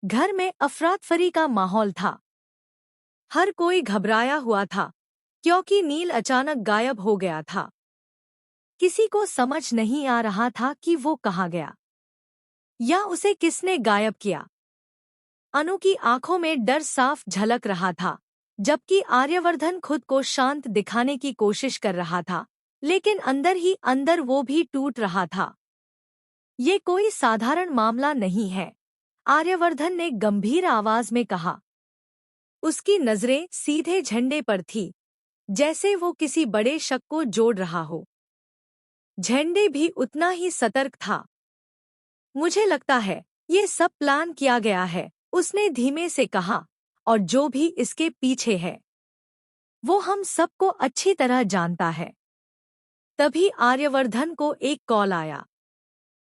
घर में अफरा-तफरी का माहौल था। हर कोई घबराया हुआ था क्योंकि नील अचानक गायब हो गया था। किसी को समझ नहीं आ रहा था कि वो कहाँ गया या उसे किसने गायब किया। अनु की आंखों में डर साफ झलक रहा था, जबकि आर्यवर्धन खुद को शांत दिखाने की कोशिश कर रहा था, लेकिन अंदर ही अंदर वो भी टूट रहा था। ये कोई साधारण मामला नहीं है, आर्यवर्धन ने गंभीर आवाज में कहा। उसकी नजरें सीधे झंडे पर थी, जैसे वो किसी बड़े शक को जोड़ रहा हो। झंडे भी उतना ही सतर्क था। मुझे लगता है ये सब प्लान किया गया है, उसने धीमे से कहा, और जो भी इसके पीछे है वो हम सबको अच्छी तरह जानता है। तभी आर्यवर्धन को एक कॉल आया।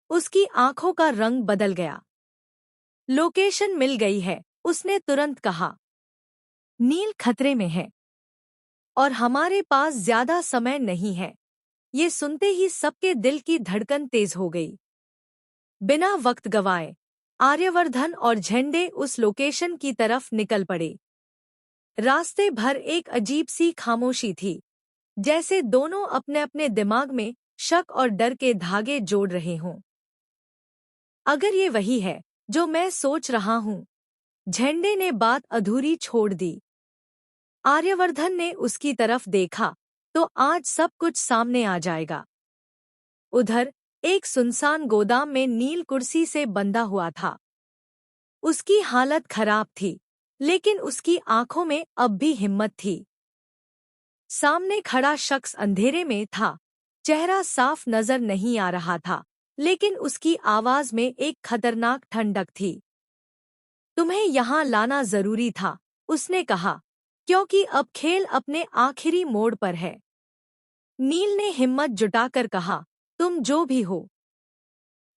उसकी आंखों का रंग बदल गया। लोकेशन मिल गई है, उसने तुरंत कहा। नील खतरे में है और हमारे पास ज्यादा समय नहीं है। ये सुनते ही सबके दिल की धड़कन तेज हो गई। बिना वक्त गवाए आर्यवर्धन और झंडे उस लोकेशन की तरफ निकल पड़े। रास्ते भर एक अजीब सी खामोशी थी, जैसे दोनों अपने अपने दिमाग में शक और डर के धागे जोड़ रहे हों। अगर ये वही है जो मैं सोच रहा हूं, झंडे ने बात अधूरी छोड़ दी। आर्यवर्धन ने उसकी तरफ देखा, तो आज सब कुछ सामने आ जाएगा। उधर एक सुनसान गोदाम में नील कुर्सी से बंधा हुआ था। उसकी हालत खराब थी, लेकिन उसकी आंखों में अब भी हिम्मत थी। सामने खड़ा शख्स अंधेरे में था, चेहरा साफ नजर नहीं आ रहा था, लेकिन उसकी आवाज में एक खतरनाक ठंडक थी। तुम्हें यहाँ लाना जरूरी था, उसने कहा, क्योंकि अब खेल अपने आखिरी मोड़ पर है। नील ने हिम्मत जुटाकर कहा, तुम जो भी हो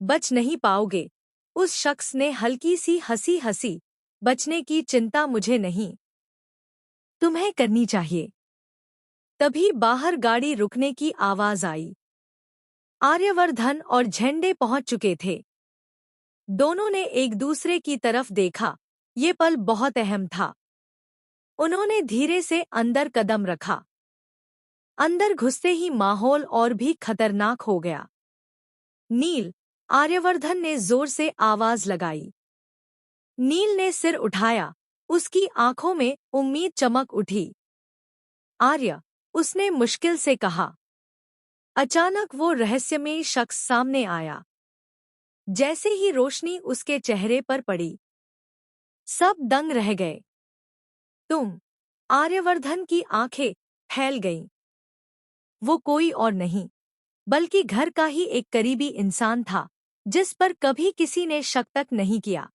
बच नहीं पाओगे। उस शख्स ने हल्की सी हंसी हंसी, बचने की चिंता मुझे नहीं, तुम्हें करनी चाहिए। तभी बाहर गाड़ी रुकने की आवाज आई। आर्यवर्धन और झंडे पहुंच चुके थे। दोनों ने एक दूसरे की तरफ देखा। ये पल बहुत अहम था। उन्होंने धीरे से अंदर कदम रखा। अंदर घुसते ही माहौल और भी खतरनाक हो गया। नील, आर्यवर्धन ने जोर से आवाज लगाई। नील ने सिर उठाया, उसकी आंखों में उम्मीद चमक उठी। आर्य, उसने मुश्किल से कहा। अचानक वो रहस्यमयी शख्स सामने आया। जैसे ही रोशनी उसके चेहरे पर पड़ी, सब दंग रह गए। तुम? आर्यवर्धन की आंखें फैल गईं। वो कोई और नहीं, बल्कि घर का ही एक करीबी इंसान था, जिस पर कभी किसी ने शक तक नहीं किया।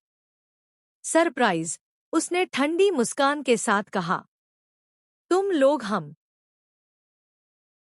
सरप्राइज, उसने ठंडी मुस्कान के साथ कहा। तुम लोग हम